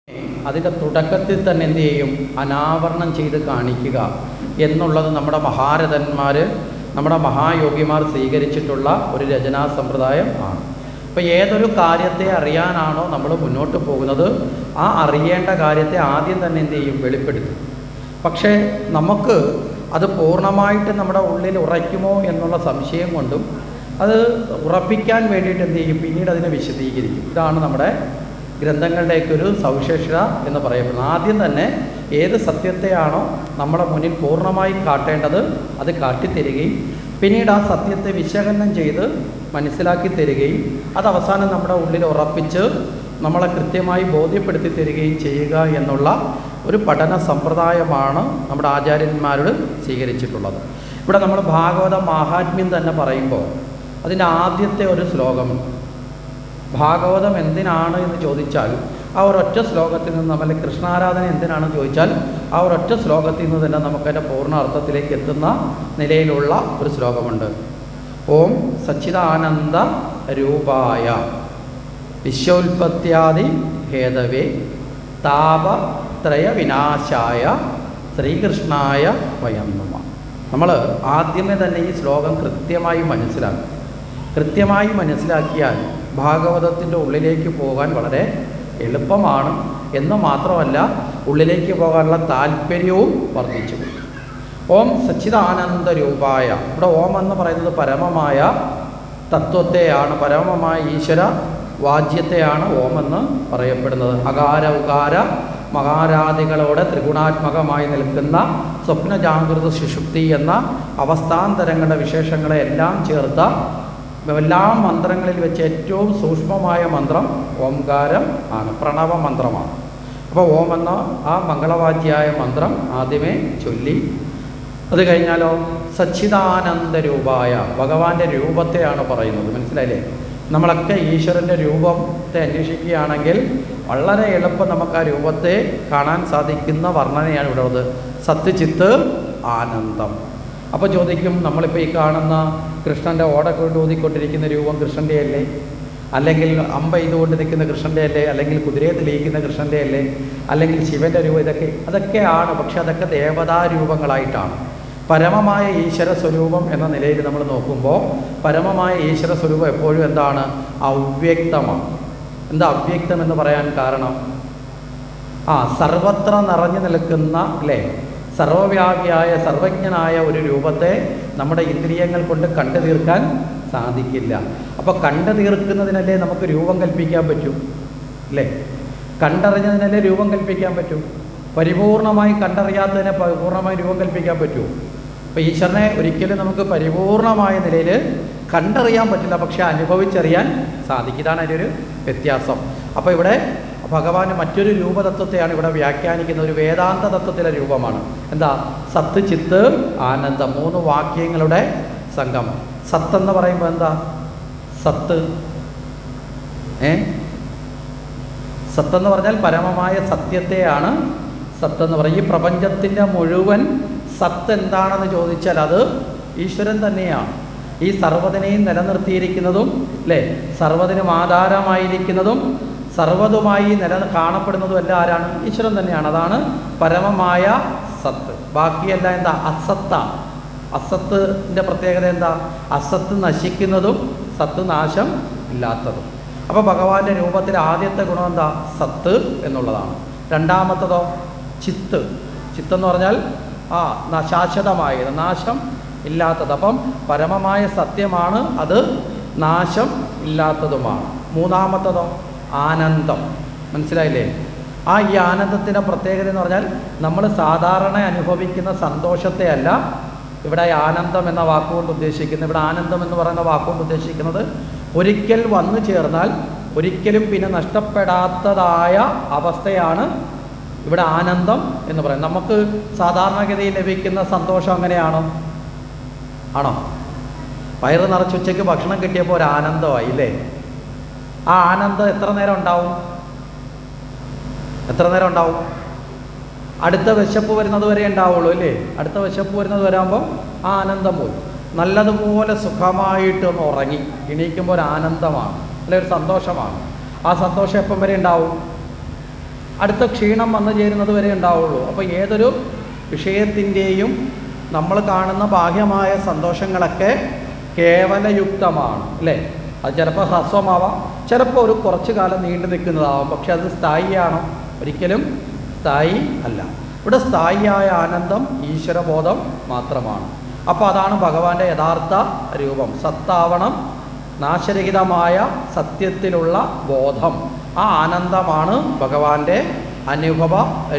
അതിൻ്റെ തുടക്കത്തിൽ തന്നെ എന്തു ചെയ്യും? അനാവരണം ചെയ്ത് കാണിക്കുക എന്നുള്ളത് നമ്മുടെ മഹാരഥന്മാർ, നമ്മുടെ മഹായോഗിമാർ സ്വീകരിച്ചിട്ടുള്ള ഒരു രചനാ സമ്പ്രദായം ആണ്. അപ്പോൾ ഏതൊരു കാര്യത്തെ അറിയാനാണോ നമ്മൾ മുന്നോട്ട് പോകുന്നത്, ആ അറിയേണ്ട കാര്യത്തെ ആദ്യം തന്നെ എന്തു ചെയ്യും? വെളിപ്പെടുത്തും. പക്ഷേ നമുക്ക് അത് പൂർണ്ണമായിട്ട് നമ്മുടെ ഉള്ളിൽ ഉറയ്ക്കുമോ എന്നുള്ള സംശയം കൊണ്ടും അത് ഉറപ്പിക്കാൻ വേണ്ടിയിട്ട് എന്തു ചെയ്യും? പിന്നീട് അതിനെ വിശദീകരിക്കും. ഇതാണ് നമ്മുടെ ഗ്രന്ഥങ്ങളുടെയൊക്കെ സവിശേഷത എന്ന് പറയപ്പെടുന്നത്. ആദ്യം തന്നെ ഏത് സത്യത്തെയാണോ നമ്മുടെ മുന്നിൽ പൂർണ്ണമായി കാട്ടേണ്ടത് അത് കാട്ടിത്തരികയും പിന്നീട് ആ സത്യത്തെ വിശകലനം ചെയ്ത് മനസ്സിലാക്കി തരികയും അത് അവസാനം നമ്മുടെ ഉള്ളിൽ ഉറപ്പിച്ച് നമ്മളെ കൃത്യമായി ബോധ്യപ്പെടുത്തി തരികയും ചെയ്യുക എന്നുള്ള ഒരു പഠന സമ്പ്രദായമാണ് നമ്മുടെ ആചാര്യന്മാരോട് സ്വീകരിച്ചിട്ടുള്ളത്. ഇവിടെ നമ്മൾ ഭാഗവത മാഹാത്മ്യം തന്നെ പറയുമ്പോൾ അതിൻ്റെ ആദ്യത്തെ ഒരു ശ്ലോകമുണ്ട്. ഭാഗവതം എന്തിനാണ് എന്ന് ചോദിച്ചാൽ ആ ഒരൊറ്റ ശ്ലോകത്തിൽ നിന്ന്, നമ്മൾ കൃഷ്ണാരാധന എന്തിനാണെന്ന് ചോദിച്ചാൽ ആ ഒരൊറ്റ ശ്ലോകത്തിൽ നിന്ന് തന്നെ നമുക്കതിൻ്റെ പൂർണ്ണ അർത്ഥത്തിലേക്ക് എത്തുന്ന നിലയിലുള്ള ഒരു ശ്ലോകമുണ്ട്. ഓം സച്ചിദാനന്ദ രൂപായ വിശ്വോൽപത്യാദി ഹേതവേ താപത്രയ വിനാശായ ശ്രീകൃഷ്ണായ വയം നമഃ. നമ്മൾ ആദ്യമേ തന്നെ ഈ ശ്ലോകം കൃത്യമായി മനസ്സിലാക്കും. കൃത്യമായി മനസ്സിലാക്കിയാൽ ഭാഗവതത്തിൻ്റെ ഉള്ളിലേക്ക് പോകാൻ വളരെ എളുപ്പമാണ് എന്ന് മാത്രമല്ല ഉള്ളിലേക്ക് പോകാനുള്ള താല്പര്യവും വർദ്ധിച്ചു. ഓം സച്ചിദാനന്ദ രൂപായ, ഇവിടെ ഓം എന്ന് പറയുന്നത് പരമമായ തത്വത്തെയാണ്, പരമമായ ഈശ്വര വാജ്യത്തെയാണ് ഓം എന്ന് പറയപ്പെടുന്നത്. അകാര ഉകാര മകാരാദികളോടെ ത്രിഗുണാത്മകമായി നിൽക്കുന്ന സ്വപ്നജാഗൃത സുഷുപ്തി എന്ന അവസ്ഥാന്തരങ്ങളുടെ വിശേഷങ്ങളെ എല്ലാം ചേർത്ത എല്ലാ മന്ത്രങ്ങളിൽ വെച്ച് ഏറ്റവും സൂക്ഷ്മമായ മന്ത്രം ഓംകാരം ആണ്, പ്രണവ മന്ത്രമാണ്. അപ്പോൾ ഓം എന്ന ആ മംഗളവാദ്യായ മന്ത്രം ആദ്യമേ ചൊല്ലി അത് കഴിഞ്ഞാലോ സച്ചിദാനന്ദ രൂപായ, ഭഗവാന്റെ രൂപത്തെയാണ് പറയുന്നത്. മനസ്സിലായില്ലേ? നമ്മളൊക്കെ ഈശ്വരൻ്റെ രൂപത്തെ അന്വേഷിക്കുകയാണെങ്കിൽ വളരെ എളുപ്പം നമുക്ക് ആ രൂപത്തെ കാണാൻ സാധിക്കുന്ന വർണ്ണനയാണ് ഇവിടെ ഉള്ളത്. സത്ത് ചിത്ത് ആനന്ദം. അപ്പോൾ ചോദിക്കും, നമ്മളിപ്പോൾ ഈ കാണുന്ന കൃഷ്ണൻ്റെ ഓടക്കൊണ്ട് ഊതിക്കൊണ്ടിരിക്കുന്ന രൂപം കൃഷ്ണൻ്റെ അല്ലേ? അല്ലെങ്കിൽ അമ്പ ഇതുകൊണ്ട് നിൽക്കുന്ന കൃഷ്ണൻ്റെ അല്ലേ? അല്ലെങ്കിൽ കുതിരയെ തെളിയിക്കുന്ന കൃഷ്ണൻ്റെ അല്ലേ? അല്ലെങ്കിൽ ശിവൻ്റെ രൂപം? അതൊക്കെയാണ്. പക്ഷെ അതൊക്കെ ദേവതാരൂപങ്ങളായിട്ടാണ്. പരമമായ ഈശ്വര സ്വരൂപം എന്ന നിലയിൽ നമ്മൾ നോക്കുമ്പോൾ പരമമായ ഈശ്വര സ്വരൂപം എപ്പോഴും എന്താണ്? അവ്യക്തമാണ്. എന്താ അവ്യക്തം എന്ന് പറയാൻ കാരണം? സർവത്ര നിറഞ്ഞു നിൽക്കുന്ന അല്ലേ, സർവവ്യാപിയായ സർവജ്ഞനായ ഒരു രൂപത്തെ നമ്മുടെ ഇന്ദ്രിയങ്ങൾ കൊണ്ട് കണ്ടു തീർക്കാൻ സാധിക്കില്ല. അപ്പോൾ കണ്ടു തീർക്കുന്നതിനല്ലേ നമുക്ക് രൂപം കൽപ്പിക്കാൻ പറ്റൂ, അല്ലേ? കണ്ടറിഞ്ഞതിനല്ലേ രൂപം കൽപ്പിക്കാൻ പറ്റൂ. പരിപൂർണമായി കണ്ടറിയാത്തതിനെ പൂർണ്ണമായി രൂപം കൽപ്പിക്കാൻ പറ്റുമോ? അപ്പോൾ ഈശ്വരനെ ഒരിക്കലും നമുക്ക് പരിപൂർണമായ നിലയിൽ കണ്ടറിയാൻ പറ്റില്ല, പക്ഷെ അനുഭവിച്ചറിയാൻ സാധിക്കും. ഇതാണ് അതിൻ്റെ ഒരു വ്യത്യാസം. അപ്പോൾ ഇവിടെ ഭഗവാന് മറ്റൊരു രൂപതത്വത്തെയാണ് ഇവിടെ വ്യാഖ്യാനിക്കുന്ന ഒരു വേദാന്ത തത്വത്തിലെ രൂപമാണ്. എന്താ? സത്ത് ചിത്ത് ആനന്ദം, 3 വാക്യങ്ങളുടെ സംഗമം. സത്തെന്ന് പറയുമ്പോൾ എന്താ? സത്ത് സത്തെന്ന് പറഞ്ഞാൽ പരമമായ സത്യത്തെയാണ് സത്തെന്ന് പറയും. ഈ പ്രപഞ്ചത്തിൻ്റെ മുഴുവൻ സത്ത് എന്താണെന്ന് ചോദിച്ചാൽ അത് ഈശ്വരൻ തന്നെയാണ്. ഈ സർവ്വതിനെയും നിലനിർത്തിയിരിക്കുന്നതും അല്ലേ, സർവ്വതിനും ആധാരമായിരിക്കുന്നതും സർവ്വതുമായി കാണപ്പെടുന്നതും എല്ലാം ആരാണ്? ഈശ്വരൻ തന്നെയാണ്. അതാണ് പരമമായ സത്ത്. ബാക്കിയെല്ലാം എന്താ? അസത്താണ്. അസത്തിൻ്റെ പ്രത്യേകത എന്താ? അസത്ത് നശിക്കുന്നതും സത്ത് നാശം ഇല്ലാത്തതും. അപ്പോൾ ഭഗവാന്റെ രൂപത്തിലെ ആദ്യത്തെ ഗുണം എന്താ? സത്ത് എന്നുള്ളതാണ്. രണ്ടാമത്തതോ ചിത്ത്. ചിത്തെന്ന് പറഞ്ഞാൽ ശാശ്വതമായത്, നാശം ഇല്ലാത്തത്. അപ്പം പരമമായ സത്യമാണ്, അത് നാശം ഇല്ലാത്തതുമാണ്. മൂന്നാമത്തതോ ആനന്ദം. മനസ്സിലായില്ലേ? ഈ ആനന്ദത്തിൻ്റെ പ്രത്യേകത എന്ന് പറഞ്ഞാൽ നമ്മൾ സാധാരണ അനുഭവിക്കുന്ന സന്തോഷത്തെ അല്ല ഇവിടെ ആനന്ദം എന്ന വാക്കുകൊണ്ട് ഉദ്ദേശിക്കുന്നത്. ഇവിടെ ആനന്ദം എന്ന് പറയുന്ന വാക്കുകൊണ്ട് ഉദ്ദേശിക്കുന്നത് ഒരിക്കൽ വന്നു ചേർന്നാൽ ഒരിക്കലും പിന്നെ നഷ്ടപ്പെടാത്തതായ അവസ്ഥയാണ് ഇവിടെ ആനന്ദം എന്ന് പറയുന്നത്. നമുക്ക് സാധാരണഗതിയിൽ ലഭിക്കുന്ന സന്തോഷം അങ്ങനെയാണോ? ആണോ? വയറ് നിറച്ച് ഉച്ചയ്ക്ക് ഭക്ഷണം കിട്ടിയപ്പോൾ ഒരു ആനന്ദമായി അല്ലേ? ആ ആനന്ദം എത്ര നേരം ഉണ്ടാവും? അടുത്ത വിശപ്പ് വരുന്നത് വരെ ഉണ്ടാവുള്ളൂ അല്ലേ? അടുത്ത വിശപ്പ് വരുന്നത് വരാകുമ്പോൾ ആ ആനന്ദം പോയി. നല്ലതുപോലെ സുഖമായിട്ടൊന്ന് ഉറങ്ങി എണീക്കുമ്പോൾ ഒരു ആനന്ദമാണ്, അല്ലെ? ഒരു സന്തോഷമാണ്. ആ സന്തോഷം എപ്പം വരെ ഉണ്ടാവും? അടുത്ത ക്ഷീണം വന്നു ചേരുന്നത് വരെ ഉണ്ടാവുള്ളൂ. അപ്പോൾ ഏതൊരു വിഷയത്തിൻ്റെയും നമ്മൾ കാണുന്ന ബാഹ്യമായ സന്തോഷങ്ങളൊക്കെ കേവലയുക്തമാണ് അല്ലേ? അത് ചിലപ്പോൾ ഹ്രസ്വമാവാം, ചിലപ്പോൾ ഒരു കുറച്ച് കാലം നീണ്ടു നിൽക്കുന്നതാവാം. പക്ഷെ അത് സ്ഥായിയാണോ? ഒരിക്കലും സ്ഥായി അല്ല. ഇവിടെ സ്ഥായിയായ ആനന്ദം ഈശ്വരബോധം മാത്രമാണ്. അപ്പോൾ അതാണ് ഭഗവാന്റെ യഥാർത്ഥ രൂപം. സത്താവണം നാശരഹിതമായ സത്യത്തിലുള്ള ബോധം. ആ ആനന്ദമാണ് ഭഗവാന്റെ അനുഭവ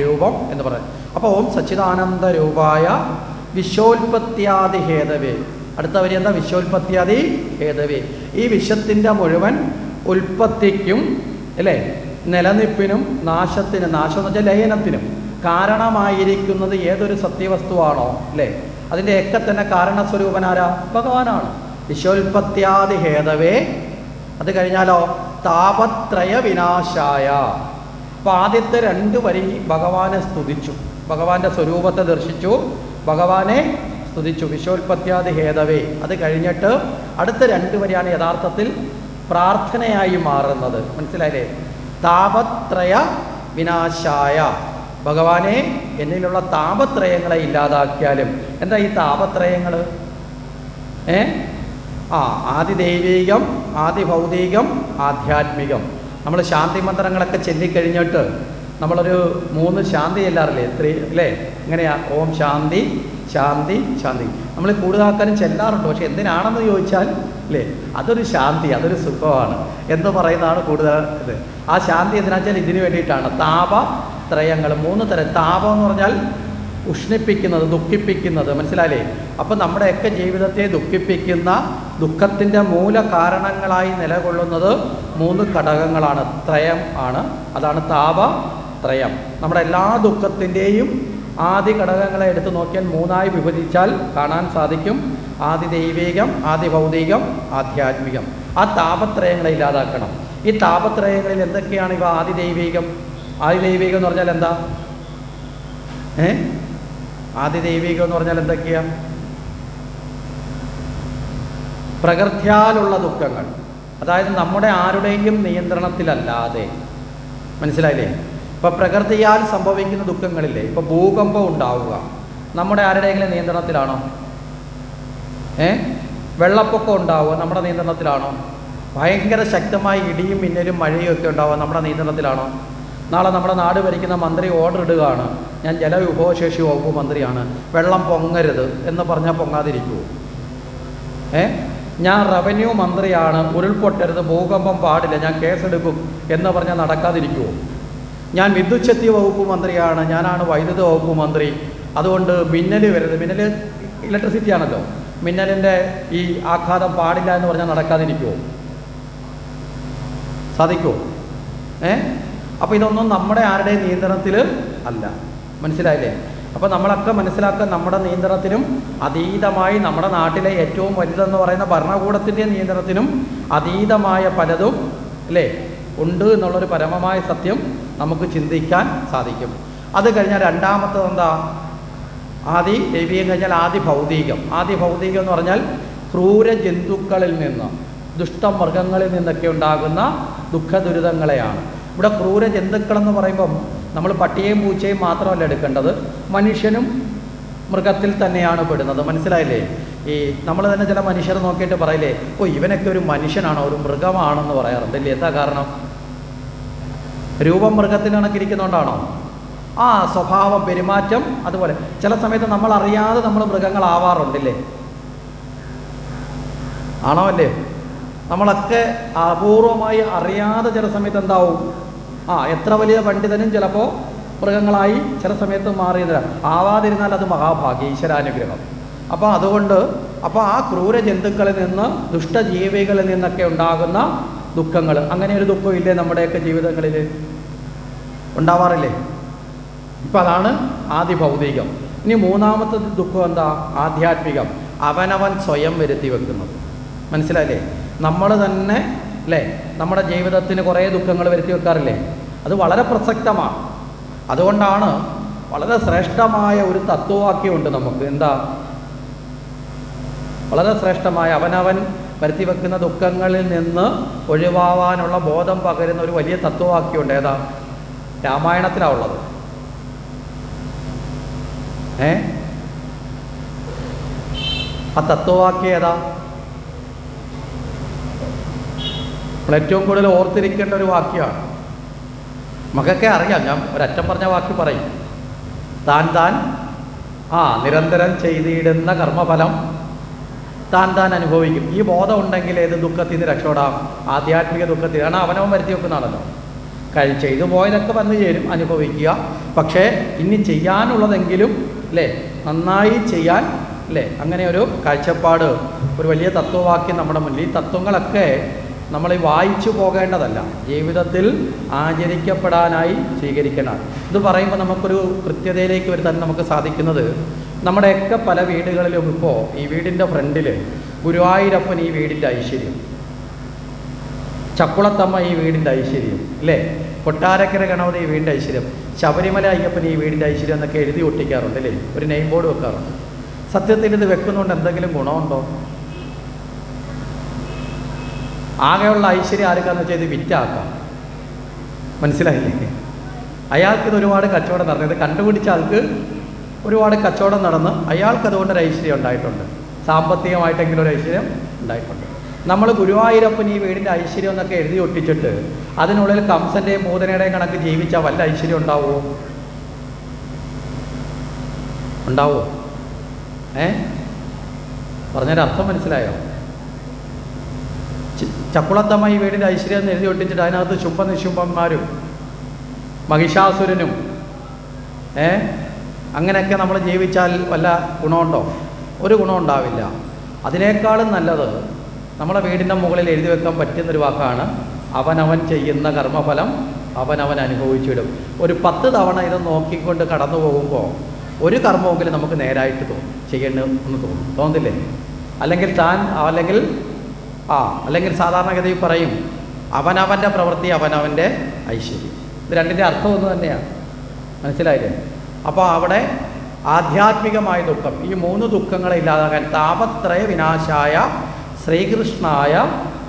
രൂപം എന്ന് പറയുന്നത്. അപ്പോൾ ഓം സച്ചിദാനന്ദ രൂപായ വിശ്വോൽപത്യാദി ഹേതവേ. അടുത്ത വരി എന്താ? വിശ്വോൽപത്യാദി ഹേതവേ. ഈ വിശ്വത്തിൻ്റെ മുഴുവൻ ഉൽപ്പത്തിക്കും അല്ലേ, നിലനിൽപ്പിനും നാശത്തിനും, നാശം എന്ന് വെച്ചാൽ ലയനത്തിനും കാരണമായിരിക്കുന്നത് ഏതൊരു സത്യവസ്തുവാണോ അല്ലേ, അതിൻ്റെയൊക്കെ തന്നെ കാരണസ്വരൂപനാരാ? ഭഗവാനാണ്. വിശ്വോൽപത്യാദി ഹേതവേ. അത് കഴിഞ്ഞാലോ താപത്രയ വിനാശായ. അപ്പോൾ ആദ്യത്തെ 2 വരി ഭഗവാനെ സ്തുതിച്ചു, ഭഗവാന്റെ സ്വരൂപത്തെ ദർശിച്ചു, ഭഗവാനെ സ്തുതിച്ചു. വിശ്വോൽപത്യാദി ഹേതവേ. അത് കഴിഞ്ഞിട്ട് അടുത്ത 2 വരിയാണ് യഥാർത്ഥത്തിൽ പ്രാർത്ഥനയായി മാറുന്നത്. മനസ്സിലായില്ലേ? താപത്രയ വിനാശായ. ഭഗവാനെ എന്നിലുള്ള താപത്രയങ്ങളെ ഇല്ലാതാക്കിയാലും. എന്താ ഈ താപത്രയങ്ങൾ? ആദിദൈവീകം, ആദിഭൗതികം, ആധ്യാത്മികം. നമ്മൾ ശാന്തി മന്ത്രങ്ങളൊക്കെ ചൊല്ലിക്കഴിഞ്ഞിട്ട് നമ്മളൊരു 3 ശാന്തി ചെല്ലാറില്ലേ? അല്ലേ? എങ്ങനെയാ? ഓം ശാന്തി ശാന്തി ശാന്തി. നമ്മൾ കൂടുതലാക്കാനും ചെല്ലാറുണ്ട്. പക്ഷെ എന്തിനാണെന്ന് ചോദിച്ചാൽ അല്ലേ, അതൊരു ശാന്തി, അതൊരു സുഖമാണ് എന്ന് പറയുന്നതാണ് കൂടുതൽ ഇത്. ആ ശാന്തി എന്തിനാ വെച്ചാൽ ഇതിന് വേണ്ടിയിട്ടാണ്. താപത്രയങ്ങൾ 3 തരം. താപം എന്ന് പറഞ്ഞാൽ ഉഷ്ണിപ്പിക്കുന്നത്, ദുഃഖിപ്പിക്കുന്നത്. മനസ്സിലായില്ലേ? അപ്പം നമ്മുടെയൊക്കെ ജീവിതത്തെ ദുഃഖിപ്പിക്കുന്ന ദുഃഖത്തിൻ്റെ മൂല കാരണങ്ങളായി നിലകൊള്ളുന്നത് 3 ഘടകങ്ങളാണ്. ത്രയം ആണ്. അതാണ് താപത്രയം. നമ്മുടെ എല്ലാ ദുഃഖത്തിൻ്റെയും ആദി ഘടകങ്ങളെ എടുത്ത് നോക്കിയാൽ 3ആയി വിഭജിച്ചാൽ കാണാൻ സാധിക്കും. ആദിദൈവികം, ആദിഭൗതികം, ആധ്യാത്മികം. ആ താപത്രയങ്ങളെ ഇല്ലാതാക്കണം. ഈ താപത്രയങ്ങളിൽ എന്തൊക്കെയാണ് ഇവ? ആദിദൈവികം. ആദിദൈവികം എന്ന് പറഞ്ഞാൽ എന്താ? ആദിദൈവികം എന്ന് പറഞ്ഞാൽ എന്തൊക്കെയാ? പ്രകൃത്യാലുള്ള ദുഃഖങ്ങൾ. അതായത് നമ്മുടെ ആരുടെയും നിയന്ത്രണത്തിലല്ലാതെ. മനസ്സിലായില്ലേ? ഇപ്പോൾ പ്രകൃതിയാൽ സംഭവിക്കുന്ന ദുഃഖങ്ങളില്ലേ? ഇപ്പോൾ ഭൂകമ്പം ഉണ്ടാവുക നമ്മുടെ ആരുടെയെങ്കിലും നിയന്ത്രണത്തിലാണോ? വെള്ളപ്പൊക്കം ഉണ്ടാവുക നമ്മുടെ നിയന്ത്രണത്തിലാണോ? ഭയങ്കര ശക്തമായി ഇടിയും മിന്നലും മഴയും ഒക്കെ ഉണ്ടാവുക നമ്മുടെ നിയന്ത്രണത്തിലാണോ? നാളെ നമ്മുടെ നാട് ഭരിക്കുന്ന മന്ത്രി ഓർഡർ ഇടുകയാണ്, ഞാൻ ജലവിഭവശേഷി വകുപ്പ് മന്ത്രിയാണ്, വെള്ളം പൊങ്ങരുത് എന്ന് പറഞ്ഞാൽ പൊങ്ങാതിരിക്കുമോ? ഞാൻ റവന്യൂ മന്ത്രിയാണ്, ഉരുൾപൊട്ടരുത്, ഭൂകമ്പം പാടില്ല, ഞാൻ കേസെടുക്കും എന്ന് പറഞ്ഞാൽ നടക്കാതിരിക്കുമോ? ഞാൻ വിദ്യുച്ഛക്തി വകുപ്പ് മന്ത്രിയാണ്, ഞാനാണ് വൈദ്യുത വകുപ്പ് മന്ത്രി, അതുകൊണ്ട് മിന്നൽ വരരുത്, മിന്നൽ ഇലക്ട്രിസിറ്റി ആണല്ലോ, മിന്നലിൻ്റെ ഈ ആഘാതം പാടില്ല എന്ന് പറഞ്ഞാൽ നടക്കാതിരിക്കുമോ? സാധിക്കുമോ? അപ്പോൾ ഇതൊന്നും നമ്മുടെ ആരുടെയും നിയന്ത്രണത്തിൽ അല്ല. മനസ്സിലായില്ലേ? അപ്പോൾ നമ്മളൊക്കെ മനസ്സിലാക്കുക, നമ്മുടെ നിയന്ത്രണത്തിനും അതീതമായി നമ്മുടെ നാട്ടിലെ ഏറ്റവും വലുതെന്ന് പറയുന്ന ഭരണകൂടത്തിൻ്റെ നിയന്ത്രണത്തിനും അതീതമായ പലതും അല്ലേ ഉണ്ട് എന്നുള്ളൊരു പരമമായ സത്യം നമുക്ക് ചിന്തിക്കാൻ സാധിക്കും. അത് കഴിഞ്ഞാൽ രണ്ടാമത്തത് എന്താ? ആദി ദൈവീകം കഴിഞ്ഞാൽ ആദി ഭൗതികം. ആദി ഭൗതികം എന്ന് പറഞ്ഞാൽ ക്രൂര ജന്തുക്കളിൽ നിന്ന്, ദുഷ്ടമൃഗങ്ങളിൽ നിന്നൊക്കെ ഉണ്ടാകുന്ന ദുഃഖ ദുരിതങ്ങളെയാണ്. ഇവിടെ ക്രൂര ജന്തുക്കളെന്ന് പറയുമ്പം നമ്മൾ പട്ടിയെയും പൂച്ചയും മാത്രമല്ല എടുക്കേണ്ടത്, മനുഷ്യനും മൃഗത്തിൽ തന്നെയാണ് പെടുന്നത്. മനസ്സിലായില്ലേ? ഈ നമ്മൾ തന്നെ ചില മനുഷ്യർ നോക്കിയിട്ട് പറയില്ലേ, ഓ ഇവനൊക്കെ ഒരു മനുഷ്യനാണോ ഒരു മൃഗമാണെന്ന് പറയാറുണ്ട് ഇല്ലേ? എന്താ കാരണം? രൂപം മൃഗത്തിന് കണക്കിരിക്കുന്നതുകൊണ്ടാണോ? ആ സ്വഭാവം, പെരുമാറ്റം. അതുപോലെ ചില സമയത്ത് നമ്മൾ അറിയാതെ നമ്മൾ മൃഗങ്ങളാവാറുണ്ടല്ലേ? ആണോ അല്ലേ? നമ്മളൊക്കെ അപൂർവമായി അറിയാതെ ചില സമയത്ത് എന്താവും? എത്ര വലിയ പണ്ഡിതനും ചിലപ്പോൾ മൃഗങ്ങളായി ചില സമയത്ത് മാറിയതില്ല. ആവാതിരുന്നാൽ അത് മഹാഭാഗ്യ, ഈശ്വരാനുഗ്രഹം. അപ്പോൾ അതുകൊണ്ട് ആ ക്രൂര ജന്തുക്കളിൽ നിന്ന്, ദുഷ്ടജീവികളിൽ നിന്നൊക്കെ ഉണ്ടാകുന്ന ദുഃഖങ്ങൾ, അങ്ങനെ ഒരു ദുഃഖം ഇല്ലേ നമ്മുടെയൊക്കെ ജീവിതങ്ങളിൽ? ഉണ്ടാവാറില്ലേ? ഇപ്പം അതാണ് ആദി ഭൗതികം. ഇനി മൂന്നാമത്തെ ദുഃഖം എന്താ? ആധ്യാത്മികം. അവനവൻ സ്വയം വരുത്തി വെക്കുന്നത്. മനസ്സിലായില്ലേ? നമ്മൾ തന്നെ അല്ലേ നമ്മുടെ ജീവിതത്തിന് കുറേ ദുഃഖങ്ങൾ വരുത്തി വെക്കാറില്ലേ? അത് വളരെ പ്രസക്തമാണ്. അതുകൊണ്ടാണ് വളരെ ശ്രേഷ്ഠമായ ഒരു തത്വവാക്യമുണ്ട് നമുക്ക്. എന്താ? വളരെ ശ്രേഷ്ഠമായ അവനവൻ വരുത്തി വെക്കുന്ന ദുഃഖങ്ങളിൽ നിന്ന് ഒഴിവാവാനുള്ള ബോധം പകരുന്ന ഒരു വലിയ തത്വവാക്യമുണ്ട്. ഏതാ? രാമായണത്തിലാണ് ഉള്ളത്. ആ തത്വവാക്യം ഏതാ? നമ്മൾ ഏറ്റവും കൂടുതൽ ഓർത്തിരിക്കേണ്ട ഒരു വാക്യമാണ്. നമുക്കൊക്കെ അറിയാം. ഞാൻ ഒരറ്റം പറഞ്ഞ വാക്യം പറയും. താൻ നിരന്തരം ചെയ്തിടുന്ന കർമ്മഫലം താൻ അനുഭവിക്കും. ഈ ബോധം ഉണ്ടെങ്കിൽ ഏത് ദുഃഖത്തിൽ നിന്ന് രക്ഷപ്പെടാം? ആധ്യാത്മിക ദുഃഖത്തിൽ. കാരണം അവനവൻ വരുത്തി വെക്കുന്നതാണല്ലോ. ചെയ്തു പോയതൊക്കെ വന്നു ചേരും, അനുഭവിക്കുക. പക്ഷേ ഇനി ചെയ്യാനുള്ളതെങ്കിലും അല്ലേ നന്നായി ചെയ്യാൻ അല്ലേ, അങ്ങനെ ഒരു കാഴ്ചപ്പാട്, ഒരു വലിയ തത്വവാക്യം നമ്മുടെ മുന്നിൽ. ഈ തത്വങ്ങളൊക്കെ നമ്മൾ വായിച്ചു പോകേണ്ടതല്ല, ജീവിതത്തിൽ ആചരിക്കപ്പെടാനായി സ്വീകരിക്കണം. ഇത് പറയുമ്പോൾ നമുക്കൊരു കൃത്യതയിലേക്ക് വരുത്താൻ നമുക്ക് സാധിക്കുന്നത്, നമ്മുടെയൊക്കെ പല വീടുകളിലും ഇപ്പോൾ ഈ വീടിൻ്റെ ഫ്രണ്ടിൽ ഗുരുവായൂരപ്പൻ ഈ വീടിൻ്റെ ഐശ്വര്യം, ചക്കുളത്തമ്മ ഈ വീടിൻ്റെ ഐശ്വര്യം അല്ലേ, കൊട്ടാരക്കര ഗണപതി ഈ വീടിൻ്റെ ഐശ്വര്യം, ശബരിമല അയ്യപ്പൻ ഈ വീടിൻ്റെ ഐശ്വര്യം എന്നൊക്കെ എഴുതി ഒട്ടിക്കാറുണ്ട് അല്ലേ, ഒരു നെയിം ബോർഡ് വെക്കാറുണ്ട്. സത്യത്തിൽ ഇത് വെക്കുന്നതുകൊണ്ട് എന്തെങ്കിലും ഗുണമുണ്ടോ? ആകെയുള്ള ഐശ്വര്യം ആർക്കാന്ന് വെച്ചാൽ ഇത് വിറ്റാക്കാം. മനസ്സിലായില്ലേ? അയാൾക്കിത് ഒരുപാട് കച്ചവടം നടന്നു, ഇത് കണ്ടുപിടിച്ച ആൾക്ക് ഒരുപാട് കച്ചവടം നടന്ന് അയാൾക്കതുകൊണ്ടൊരു ഐശ്വര്യം ഉണ്ടായിട്ടുണ്ട്, സാമ്പത്തികമായിട്ടെങ്കിലും ഒരു ഐശ്വര്യം ഉണ്ടായിട്ടുണ്ട്. നമ്മൾ ഗുരുവായൂരപ്പൻ ഈ വീടിൻ്റെ ഐശ്വര്യം എന്നൊക്കെ എഴുതി ഒട്ടിച്ചിട്ട് അതിനുള്ളിൽ കംസൻ്റെയും പൂതനയുടെയും കണക്ക് ജീവിച്ചാൽ വല്ല ഐശ്വര്യം ഉണ്ടാവുമോ? ഉണ്ടാവുമോ? പറഞ്ഞൊരർത്ഥം മനസ്സിലായോ? ചക്കുളത്തമ്മ ഈ വീടിൻ്റെ ഐശ്വര്യം എന്ന് എഴുതി ഒട്ടിച്ചിട്ട് അതിനകത്ത് ശുംഭനിശുംഭന്മാരും മഹിഷാസുരനും അങ്ങനെയൊക്കെ നമ്മൾ ജീവിച്ചാൽ വല്ല ഗുണമുണ്ടോ? ഒരു ഗുണം ഉണ്ടാവില്ല. അതിനേക്കാളും നല്ലത് നമ്മുടെ വീടിൻ്റെ മുകളിൽ എഴുതി വെക്കാൻ പറ്റുന്നൊരു വാക്കാണ്, അവനവൻ ചെയ്യുന്ന കർമ്മഫലം അവനവൻ അനുഭവിച്ചിടും. ഒരു 10 തവണ ഇത് നോക്കിക്കൊണ്ട് കടന്നു പോകുമ്പോൾ ഒരു കർമ്മമെങ്കിലും നമുക്ക് നേരായിട്ട് തോന്നും, ചെയ്യേണ്ടതെന്ന് തോന്നില്ലേ? അല്ലെങ്കിൽ സാധാരണഗതിയിൽ പറയും അവനവൻ്റെ പ്രവൃത്തി അവനവൻ്റെ ഐശ്വര്യം. ഇത് രണ്ടിൻ്റെ അർത്ഥം ഒന്ന് തന്നെയാണ്. മനസ്സിലായില്ലേ? അപ്പോൾ അവിടെ ആധ്യാത്മികമായ ദുഃഖം, ഈ 3 ദുഃഖങ്ങളെ ഇല്ലാതാക്കാൻ താപത്രയ വിനാശായ ശ്രീകൃഷ്ണായ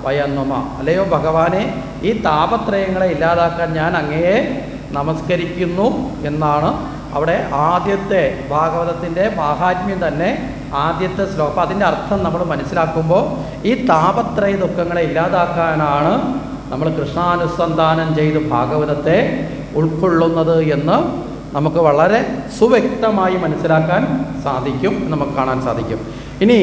വയന്നുമ, അല്ലയോ ഭഗവാനെ, ഈ താപത്രയങ്ങളെ ഇല്ലാതാക്കാൻ ഞാൻ അങ്ങയെ നമസ്കരിക്കുന്നു എന്നാണ് അവിടെ ആദ്യത്തെ ഭാഗവതത്തിൻ്റെ മാഹാത്മ്യം തന്നെ ആദ്യത്തെ ശ്ലോകം. അപ്പോൾ അതിൻ്റെ അർത്ഥം നമ്മൾ മനസ്സിലാക്കുമ്പോൾ ഈ താപത്രയ ദുഃഖങ്ങളെ ഇല്ലാതാക്കാനാണ് നമ്മൾ കൃഷ്ണാനുസന്ധാനം ചെയ്ത് ഭാഗവതത്തെ ഉൾക്കൊള്ളുന്നത് എന്ന് നമുക്ക് വളരെ സുവ്യക്തമായി മനസ്സിലാക്കാൻ സാധിക്കും, നമുക്ക് കാണാൻ സാധിക്കും. ഇനി